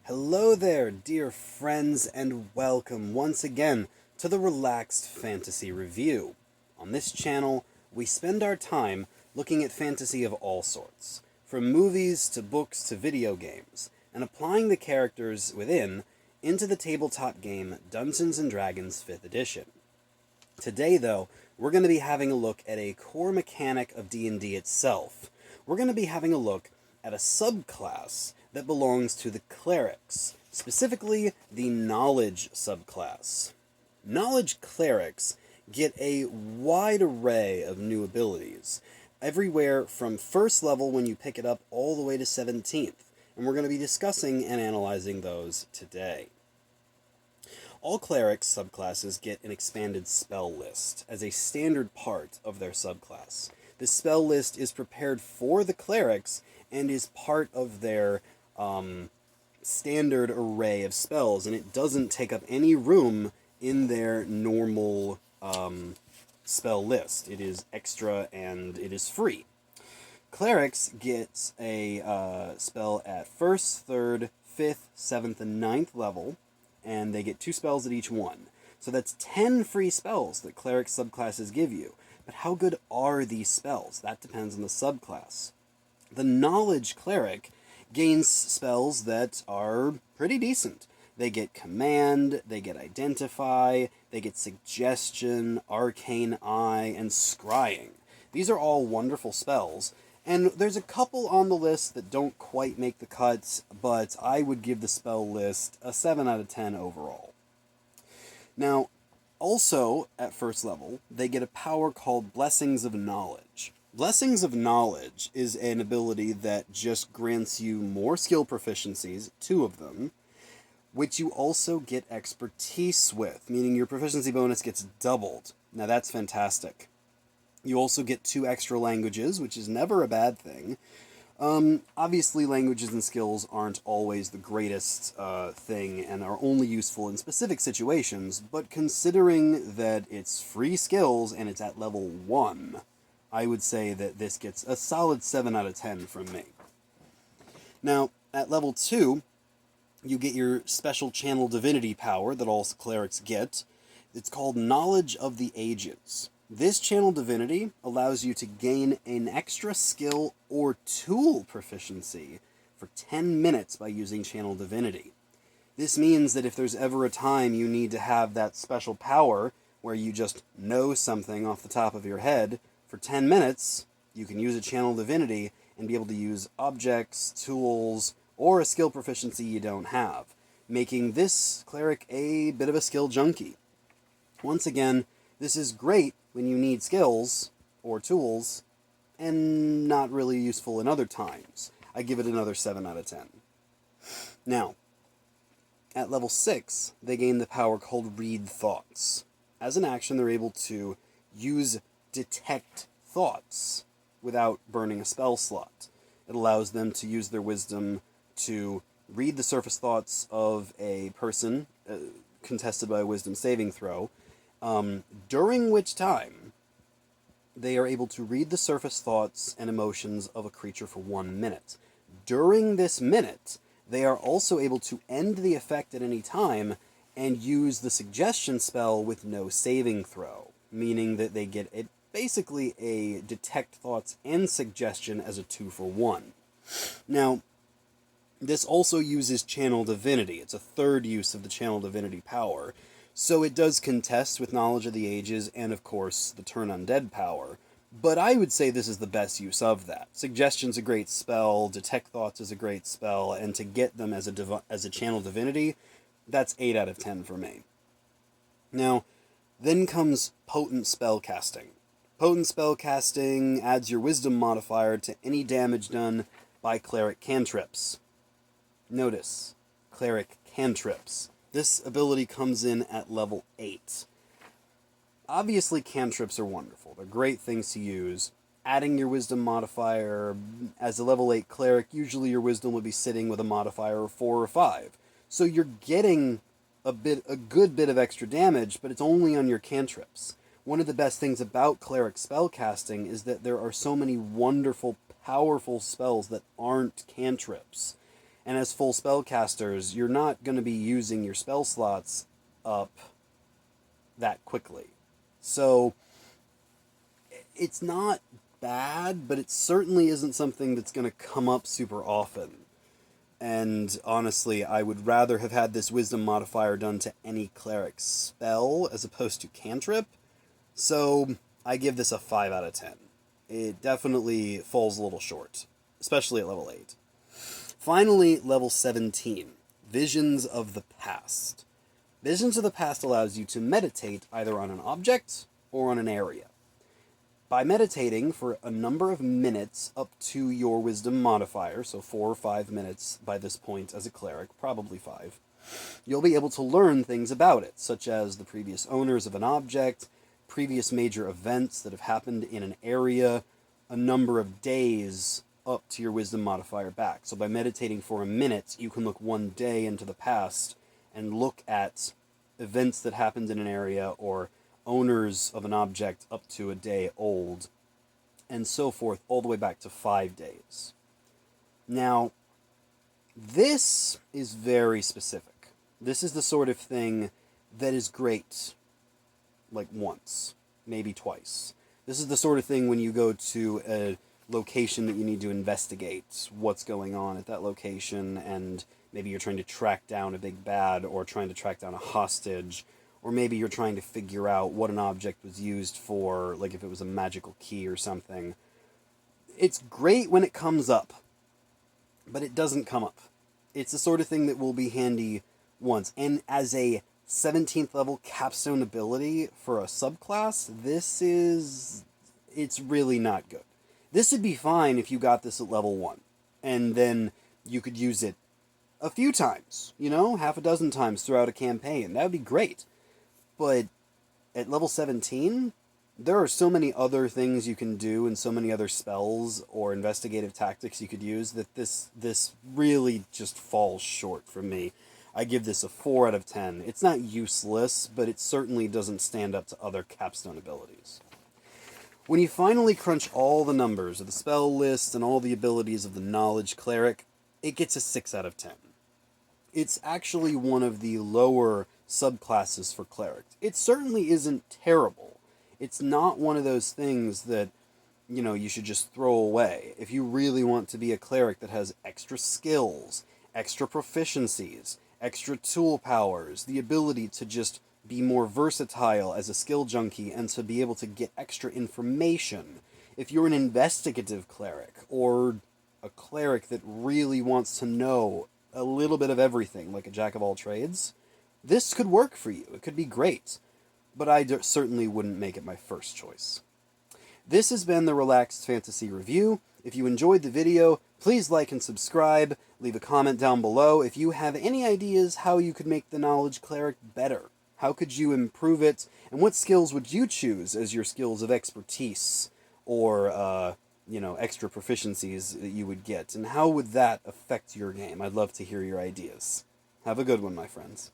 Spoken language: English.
Hello there, dear friends, and welcome once again to the Relaxed Fantasy Review. On this channel, we spend our time looking at fantasy of all sorts, from movies to books to video games, and applying the characters within into the tabletop game Dungeons & Dragons 5th Edition. Today, though, we're going to be having a look at a core mechanic of D&D itself. We're going to be having a look at a subclass that belongs to the clerics, specifically the knowledge subclass. Knowledge clerics get a wide array of new abilities, everywhere from first level when you pick it up all the way to 17th, and we're going to be discussing and analyzing those today. All clerics subclasses get an expanded spell list as a standard part of their subclass. The spell list is prepared for the clerics and is part of their standard array of spells, and it doesn't take up any room in their normal spell list. It is extra and it is free. Clerics get a spell at 1st, 3rd, 5th, 7th, and 9th level, and they get 2 spells at each one. So that's 10 free spells that cleric subclasses give you. But how good are these spells? That depends on the subclass. The knowledge cleric gains spells that are pretty decent. They get command, they get identify, they get suggestion, arcane eye, and scrying. These are all wonderful spells, and there's a couple on the list that don't quite make the cut, but I would give the spell list a 7 out of 10 overall. Now, also at first level, they get a power called Blessings of Knowledge. Blessings of Knowledge is an ability that just grants you more skill proficiencies, 2 of them, which you also get expertise with, meaning your proficiency bonus gets doubled. Now that's fantastic. You also get 2 extra languages, which is never a bad thing. Obviously, languages and skills aren't always the greatest thing and are only useful in specific situations, but considering that it's free skills and it's at level 1, I would say that this gets a solid 7 out of 10 from me. Now, at level 2, you get your special channel divinity power that all clerics get. It's called Knowledge of the Ages. This channel divinity allows you to gain an extra skill or tool proficiency for 10 minutes by using channel divinity. This means that if there's ever a time you need to have that special power where you just know something off the top of your head, for 10 minutes, you can use a channel divinity and be able to use objects, tools, or a skill proficiency you don't have, making this cleric a bit of a skill junkie. Once again, this is great when you need skills or tools, and not really useful in other times. I give it another 7 out of 10. Now, at level 6, they gain the power called Read Thoughts. As an action, they're able to use Detect Thoughts without burning a spell slot. It allows them to use their wisdom to read the surface thoughts of a person, contested by a wisdom saving throw, during which time they are able to read the surface thoughts and emotions of a creature for 1 minute. During this minute, they are also able to end the effect at any time and use the suggestion spell with no saving throw, meaning that they get basically a detect thoughts and suggestion as a 2-for-1. Now, this also uses channel divinity. It's a third use of the channel divinity power. So it does contest with Knowledge of the Ages and, of course, the Turn Undead power. But I would say this is the best use of that. Suggestion's a great spell, Detect Thoughts is a great spell, and to get them as a channel divinity, that's 8 out of 10 for me. Now, then comes Potent Spellcasting. Potent Spellcasting adds your Wisdom modifier to any damage done by cleric cantrips. Notice, cleric cantrips. This ability comes in at level 8. Obviously, cantrips are wonderful. They're great things to use. Adding your wisdom modifier, as a level 8 cleric, usually your wisdom would be sitting with a modifier of 4 or 5. So you're getting a good bit of extra damage, but it's only on your cantrips. One of the best things about cleric spellcasting is that there are so many wonderful, powerful spells that aren't cantrips. And as full spellcasters, you're not going to be using your spell slots up that quickly. So it's not bad, but it certainly isn't something that's going to come up super often. And honestly, I would rather have had this wisdom modifier done to any cleric spell as opposed to cantrip. So I give this a 5 out of 10. It definitely falls a little short, especially at level 8. Finally, level 17, Visions of the Past. Visions of the Past allows you to meditate either on an object or on an area. By meditating for a number of minutes up to your wisdom modifier, so 4 or 5 minutes by this point as a cleric, probably 5, you'll be able to learn things about it, such as the previous owners of an object, previous major events that have happened in an area, a number of days up to your wisdom modifier back. So by meditating for a minute, you can look one day into the past and look at events that happened in an area or owners of an object up to a day old, and so forth, all the way back to 5 days. Now, this is very specific. This is the sort of thing that is great, like, once, maybe twice. This is the sort of thing when you go to a location that you need to investigate what's going on at that location, and maybe you're trying to track down a big bad, or trying to track down a hostage, or maybe you're trying to figure out what an object was used for, like if it was a magical key or something. It's great when it comes up, but it doesn't come up. It's the sort of thing that will be handy once, and as a 17th level capstone ability for a subclass, it's really not good. This would be fine if you got this at level 1, and then you could use it a few times, half a dozen times throughout a campaign. That would be great. But at level 17, there are so many other things you can do and so many other spells or investigative tactics you could use that this really just falls short for me. I give this a 4 out of 10. It's not useless, but it certainly doesn't stand up to other capstone abilities. When you finally crunch all the numbers of the spell list and all the abilities of the Knowledge Cleric, it gets a 6 out of 10. It's actually one of the lower subclasses for Cleric. It certainly isn't terrible. It's not one of those things that, you should just throw away. If you really want to be a Cleric that has extra skills, extra proficiencies, extra tool powers, the ability to just be more versatile as a skill junkie and to be able to get extra information. If you're an investigative cleric or a cleric that really wants to know a little bit of everything, like a jack of all trades, this could work for you. It could be great, but I certainly wouldn't make it my first choice. This has been the Relaxed Fantasy Review. If you enjoyed the video, please like and subscribe. Leave a comment down below if you have any ideas how you could make the Knowledge Cleric better. How could you improve it, and what skills would you choose as your skills of expertise or, extra proficiencies that you would get, and how would that affect your game? I'd love to hear your ideas. Have a good one, my friends.